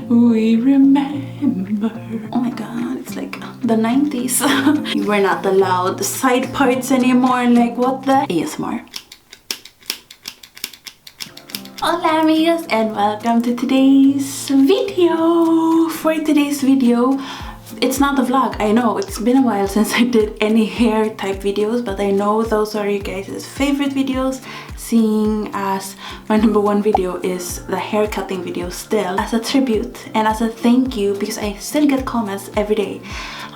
We remember. Oh my god, it's like the 90s. We're not allowed side parts anymore. Like, what the? ASMR. Hola amigos and welcome to today's video. For today's video, it's not a vlog. I know it's been a while since I did any hair type videos, but I know those are you guys' favorite videos, seeing as my #1 video is the hair cutting video still. As a tribute and as a thank you, because I still get comments every day,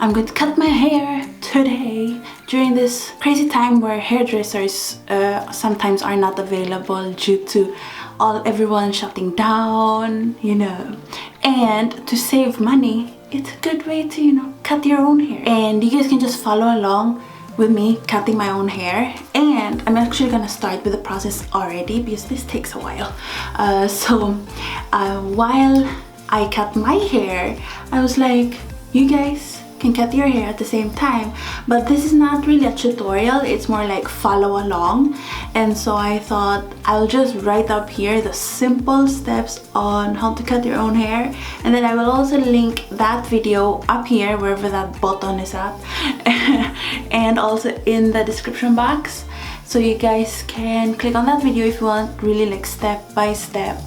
I'm going to cut my hair today during this crazy time where hairdressers sometimes are not available due to everyone shutting down, you know. And to save money, it's a good way to, you know, cut your own hair. And you guys can just follow along with me cutting my own hair. And I'm actually gonna start with the process already because this takes a while. While I cut my hair, I was like, you guys can cut your hair at the same time, but this is not really a tutorial, it's more like follow along. And so I thought I'll just write up here the simple steps on how to cut your own hair, and then I will also link that video up here wherever that button is at and also in the description box, so you guys can click on that video if you want really like step by step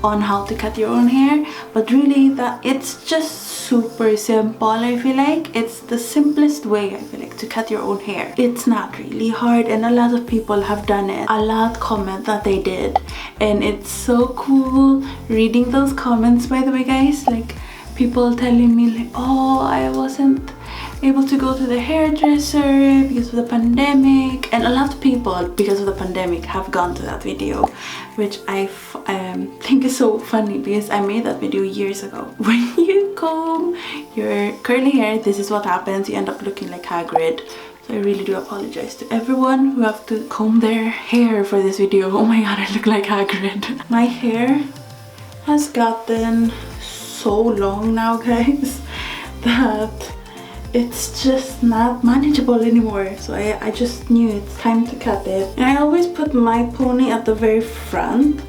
on how to cut your own hair. But really that it's just super simple. I feel like it's the simplest way, I feel like, to cut your own hair. It's not really hard, and a lot of people have done it. A lot comment that they did, and it's so cool reading those comments, by the way guys. Like people telling me like, oh, I wasn't able to go to the hairdresser because of the pandemic, and a lot of people because of the pandemic have gone to that video, which I think is so funny because I made that video years ago. When you comb your curly hair, this is what happens. You end up looking like Hagrid. So I really do apologize to everyone who have to comb their hair for this video. Oh my god, I look like Hagrid. My hair has gotten so long now guys that it's just not manageable anymore. So I just knew it's time to cut it. And I always put my pony at the very front.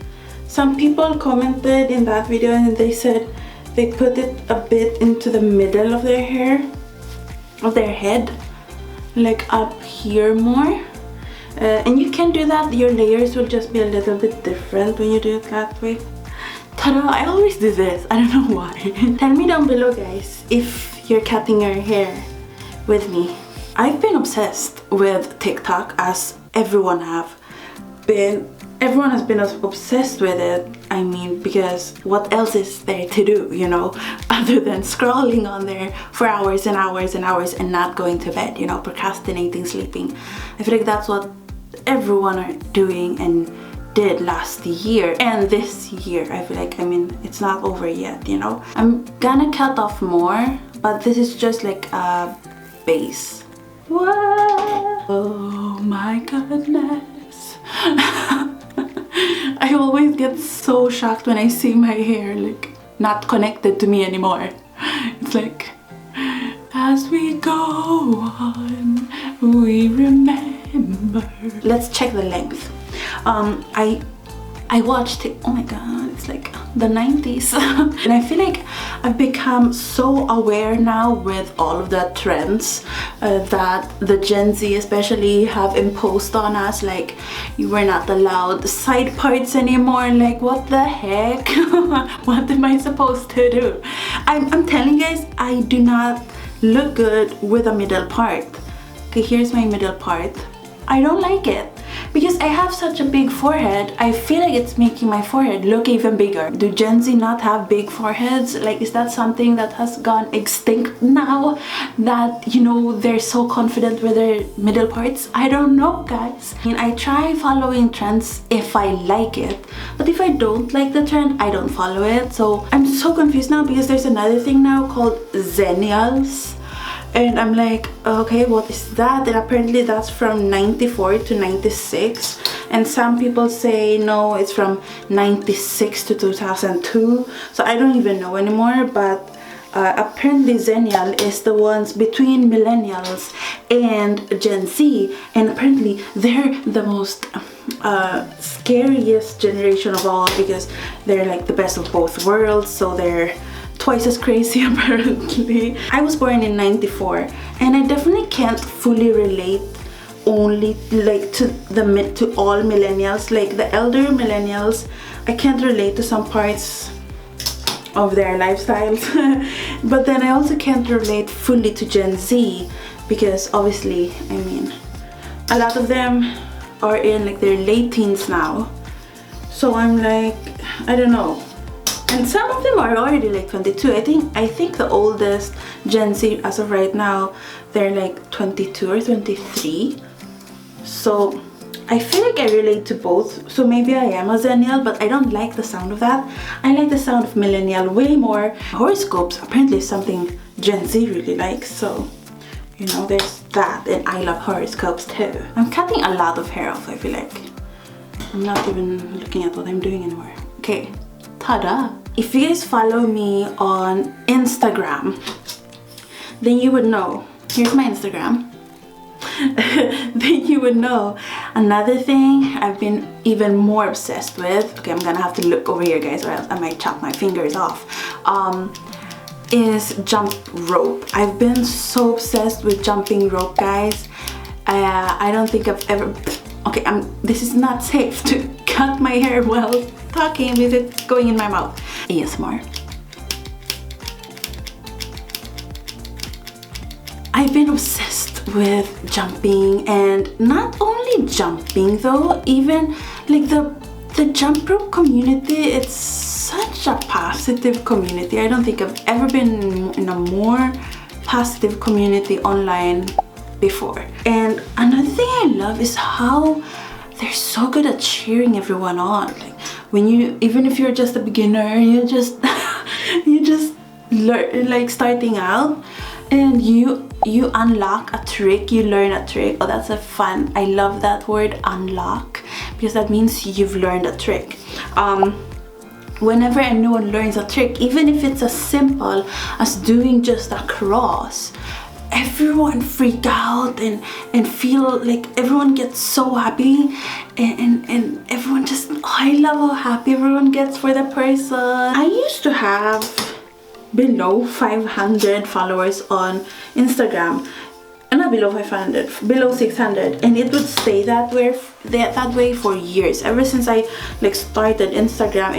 Some people commented in that video and they said they put it a bit into the middle of their hair, of their head, like up here more. And you can do that. Your layers will just be a little bit different when you do it that way. Ta-da! I always do this. I don't know why. Tell me down below guys if you're cutting your hair with me. I've been obsessed with TikTok, as everyone has been obsessed with it. I mean, because what else is there to do, you know, other than scrolling on there for hours and hours and hours and not going to bed, you know, procrastinating, sleeping. I feel like that's what everyone are doing and did last year and this year. I feel like, I mean, it's not over yet, you know. I'm gonna cut off more, but this is just like a base. What? Oh my goodness. I always get so shocked when I see my hair like not connected to me anymore. It's like, as we go on, we remember. Let's check the length. I watched it. Oh my god, it's like the 90s. And I feel like I've become so aware now with all of the trends that the Gen Z especially have imposed on us. Like, you were not allowed side parts anymore. Like, what the heck? What am I supposed to do? I'm telling you guys, I do not look good with a middle part. Okay, here's my middle part. I don't like it. Because I have such a big forehead, I feel like it's making my forehead look even bigger. Do Gen Z not have big foreheads? Like, is that something that has gone extinct now? That, you know, they're so confident with their middle parts? I don't know, guys. I mean, I try following trends if I like it. But if I don't like the trend, I don't follow it. So I'm so confused now because there's another thing now called Zennials. And I'm like, okay, what is that? And apparently that's from 94 to 96. And some people say no, it's from 96 to 2002. So I don't even know anymore. But apparently Zennial is the ones between millennials and Gen Z. And apparently they're the most scariest generation of all, because they're like the best of both worlds. So they're twice as crazy apparently. I was born in 94 and I definitely can't fully relate only like to all millennials. Like the elder millennials, I can't relate to some parts of their lifestyles. But then I also can't relate fully to Gen Z because obviously, I mean, a lot of them are in like their late teens now. So I'm like, I don't know. And some of them are already like 22. I think the oldest Gen Z as of right now, they're like 22 or 23. So I feel like I relate to both. So maybe I am a Zennial, but I don't like the sound of that. I like the sound of millennial way more. Horoscopes apparently is something Gen Z really likes. So, you know, there's that. And I love horoscopes too. I'm cutting a lot of hair off, I feel like. I'm not even looking at what I'm doing anymore. Okay. Ta-da! If you guys follow me on Instagram, then you would know. Here's my Instagram. Then you would know another thing I've been even more obsessed with. Okay, I'm gonna have to look over here, guys, or else I might chop my fingers off. Is jump rope. I've been so obsessed with jumping rope, guys. I don't think I've ever. Okay, this is not safe to cut my hair while talking with it going in my mouth. ASMR. I've been obsessed with jumping, and not only jumping though, even like the jump rope community, it's such a positive community. I don't think I've ever been in a more positive community online before. And another thing I love is how they're so good at cheering everyone on. Like when you, even if you're just a beginner, you just learn, like starting out, and you unlock a trick, you learn a trick. Oh, that's a fun. I love that word, unlock, because that means you've learned a trick. Whenever anyone learns a trick, even if it's as simple as doing just a cross, everyone freak out and feel like everyone gets so happy, and everyone just, oh, I love how happy everyone gets for the person. I used to have below 500 followers on Instagram, and not below 500, below 600, and it would stay that way for years. Ever since I like started Instagram,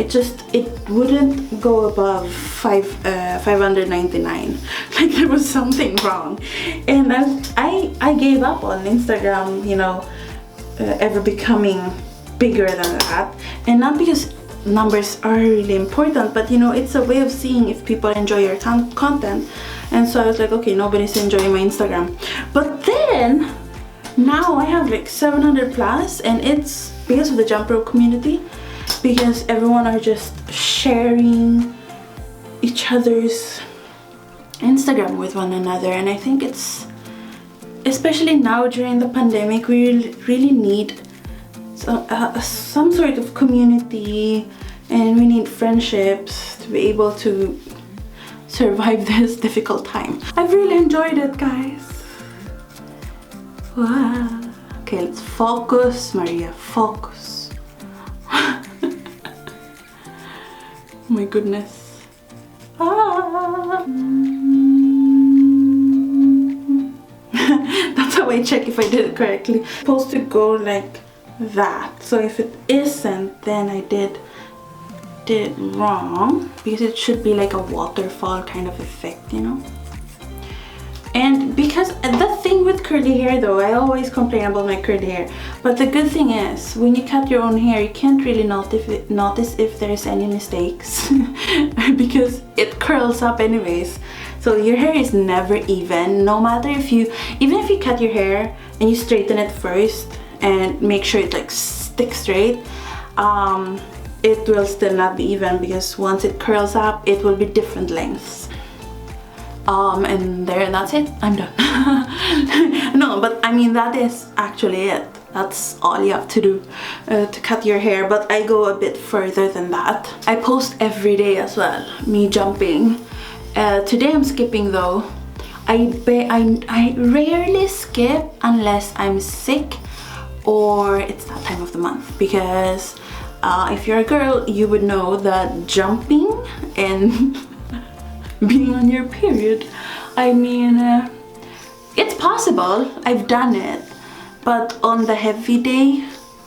it wouldn't go above 599. Like there was something wrong, and I gave up on Instagram, you know, ever becoming bigger than that. And not because numbers are really important, but you know, it's a way of seeing if people enjoy your content. And so I was like, okay, nobody's enjoying my Instagram. But then now I have like 700 plus, and it's because of the jump rope community, because everyone are just sharing each other's Instagram with one another. And I think it's, especially now during the pandemic, we really need some sort of community, and we need friendships to be able to survive this difficult time. I've really enjoyed it, guys. Wow. Okay, let's focus, Maria, focus. My goodness. That's how I check if I did it correctly. It's supposed to go like that. So if it isn't, then I did it wrong, because it should be like a waterfall kind of effect, you know. And because the thing with curly hair though, I always complain about my curly hair, but the good thing is when you cut your own hair, you can't really notice if there's any mistakes because it curls up anyways. So your hair is never even, no matter even if you cut your hair and you straighten it first and make sure it like sticks straight, it will still not be even, because once it curls up, it will be different lengths. And that's it. I'm done. No, but I mean, that is actually it. That's all you have to do to cut your hair, but I go a bit further than that. I post every day as well, me jumping. Today I'm skipping though. I rarely skip unless I'm sick or it's that time of the month, because if you're a girl, you would know that jumping and being on your period. I mean, it's possible, I've done it, but on the heavy day,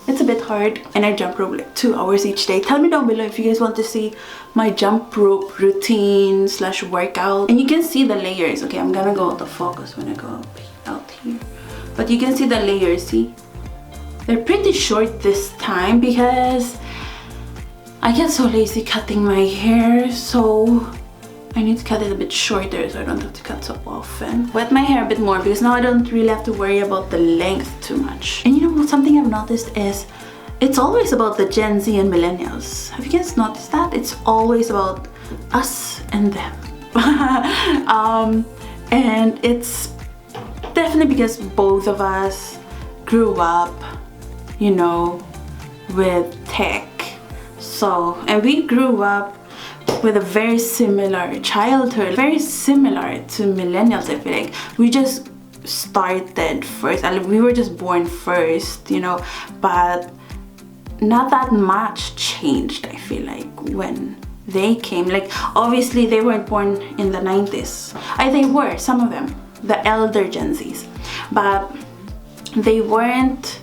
it's a bit hard. And I jump rope like 2 hours each day. Tell me down below if you guys want to see my jump rope routine / workout. And you can see the layers. Okay, I'm gonna go out of focus when I go out here. But you can see the layers, see? They're pretty short this time because I get so lazy cutting my hair, so I need to cut it a bit shorter so I don't have to cut so often. Wet my hair a bit more because now I don't really have to worry about the length too much. And you know what, something I've noticed is it's always about the Gen Z and millennials. Have you guys noticed that? It's always about us and them. And it's definitely because both of us grew up, you know, with tech. So, and we grew up with a very similar childhood, very similar to millennials. I feel like we just started first, and we were just born first, you know, but not that much changed. I feel like when they came, like obviously they weren't born in the 90s. They were, some of them, the elder Gen Zs, but they weren't.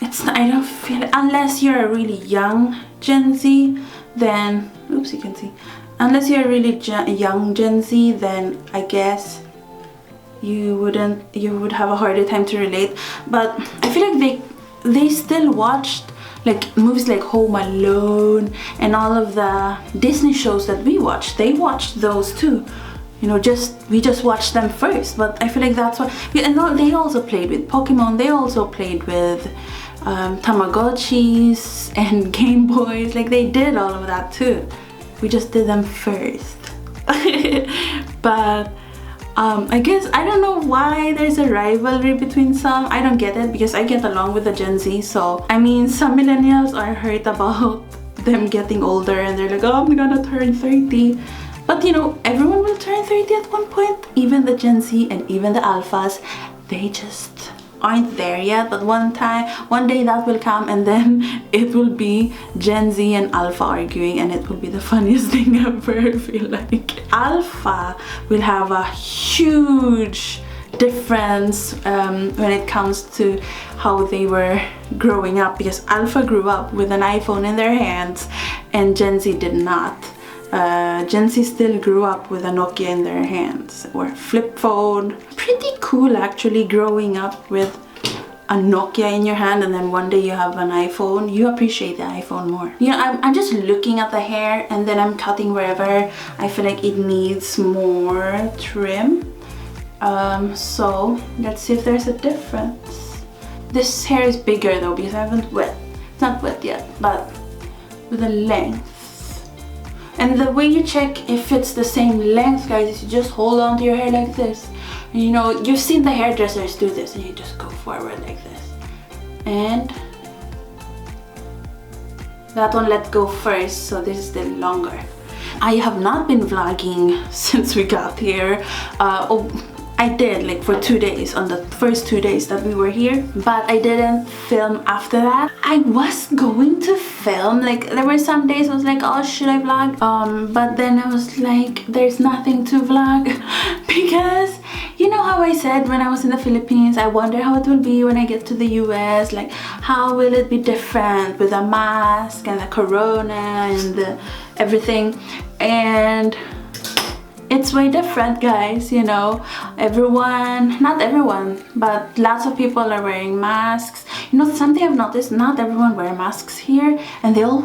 I don't feel, unless you're a really young Gen Z, then oops, you can see, unless you're a really young Gen Z, then I guess you would have a harder time to relate. But I feel like they still watched like movies like Home Alone and all of the Disney shows that we watched. They watched those too, you know, we just watched them first. But I feel like that's what, and they also played with Pokemon, they also played with Tamagotchis and Game Boys. Like they did all of that too. We just did them first. But I guess I don't know why there's a rivalry between some. I don't get it because I get along with the Gen Z. So I mean, some millennials are hurt about them getting older and they're like, oh, I'm gonna turn 30. But you know, everyone will turn 30 at one point. Even the Gen Z and even the alphas, they just aren't there yet. But one day that will come, and then it will be Gen Z and Alpha arguing, and it will be the funniest thing ever. I feel like Alpha will have a huge difference when it comes to how they were growing up, because Alpha grew up with an iPhone in their hands and Gen Z did not. Gen Z still grew up with a Nokia in their hands or a flip phone. Pretty cool actually, growing up with a Nokia in your hand and then one day you have an iPhone. You appreciate the iPhone more. You know, I'm just looking at the hair and then I'm cutting wherever I feel like it needs more trim. So let's see if there's a difference. This hair is bigger though because I haven't wet. It's not wet yet, but with the length. And the way you check if it's the same length, guys, is you just hold on to your hair like this. And you know, you've seen the hairdressers do this, and you just go forward like this. And that one let go first, so this is still longer. I have not been vlogging since we got here. I did like for 2 days, on the first 2 days that we were here, but I didn't film after that. I was going to film, like there were some days I was like, oh, should I vlog? But then I was like, there's nothing to vlog because you know how I said when I was in the Philippines, I wonder how it will be when I get to the US, like how will it be different with a mask and the corona and everything. And it's way different, guys, you know. Everyone, not everyone, but lots of people are wearing masks. You know, something I've noticed, not everyone wears masks here, and they all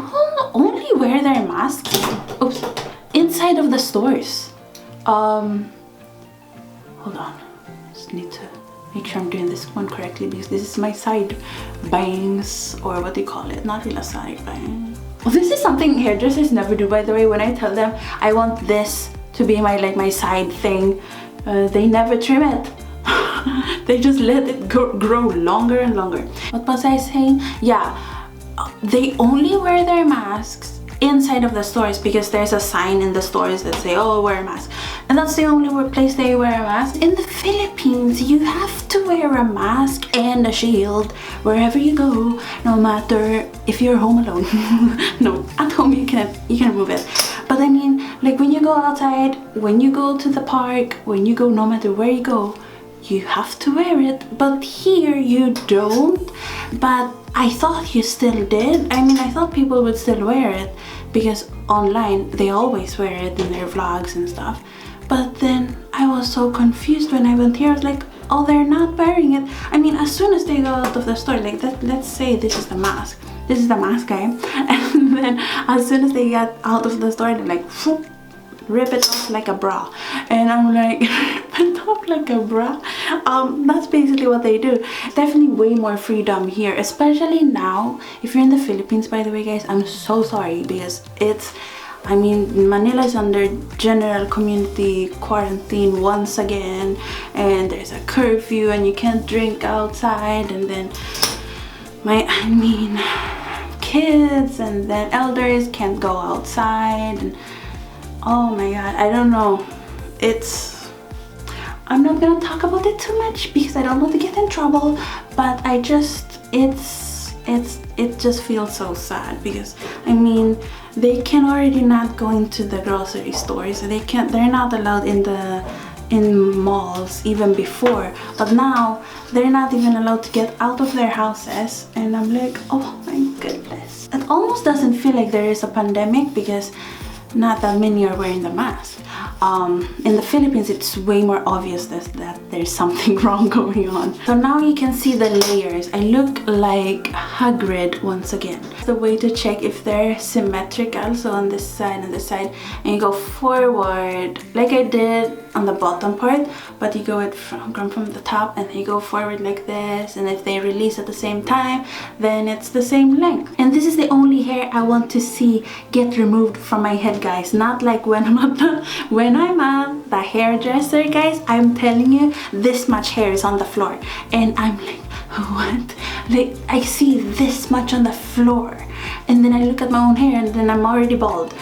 only wear their masks, oops, inside of the stores. Hold on, just need to make sure I'm doing this one correctly because this is my side bangs, or what do you call it? Not really a side bang. Well, this is something hairdressers never do, by the way. When I tell them I want this to be my side thing, they never trim it. They just let it grow longer and longer. What was I saying? Yeah, they only wear their masks inside of the stores because there's a sign in the stores that say, oh, wear a mask, and that's the only place they wear a mask. In the Philippines, you have to wear a mask and a shield wherever you go, no matter if you're home alone. No, at home you can remove it, but I mean, Like when you go outside, when you go to the park, when you go, no matter where you go, you have to wear it. But here you don't. But I thought you still did. I mean, I thought people would still wear it because online they always wear it in their vlogs and stuff. But then I was so confused when I went here. I was like, oh, they're not wearing it. I mean, as soon as they go out of the store, like that, let's say this is the mask. This is the mask, guy. And then as soon as they get out of the store, they're like, whoop, rip it off like a bra. And I'm like, rip it off like a bra? That's basically what they do. Definitely way more freedom here, especially now. If you're in the Philippines, by the way, guys, I'm so sorry because it's, I mean, Manila is under general community quarantine once again, and there's a curfew and you can't drink outside, and then kids and then elders can't go outside, and oh my god, I don't know. I'm not gonna talk about it too much because I don't want to get in trouble, but it just feels so sad because, I mean, they can already not go into the grocery stores, so they're not allowed in malls even before, but now they're not even allowed to get out of their houses. And I'm like, oh my goodness, it almost doesn't feel like there is a pandemic because not that many are wearing the mask. In the Philippines, it's way more obvious that there's something wrong going on. So now you can see the layers. I look like Hagrid once again. The way to check if they're symmetrical, so on this side and this side, and you go forward like I did on the bottom part, but you go it from the top and then you go forward like this, and if they release at the same time, then it's the same length. And this is the only hair I want to see get removed from my head, guys. Not like when I'm at the hairdresser, guys. I'm telling you, this much hair is on the floor and I'm like, what? Like, I see this much on the floor and then I look at my own hair and then I'm already bald.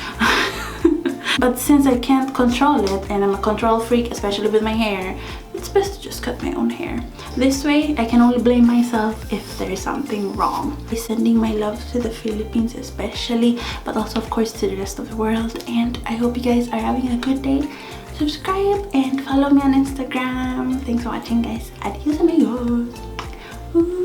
But since I can't control it, and I'm a control freak, especially with my hair, it's best to just cut my own hair. This way, I can only blame myself if there's something wrong. I'm sending my love to the Philippines especially, but also of course to the rest of the world. And I hope you guys are having a good day. Subscribe and follow me on Instagram. Thanks for watching, guys. Adios amigos. Ooh.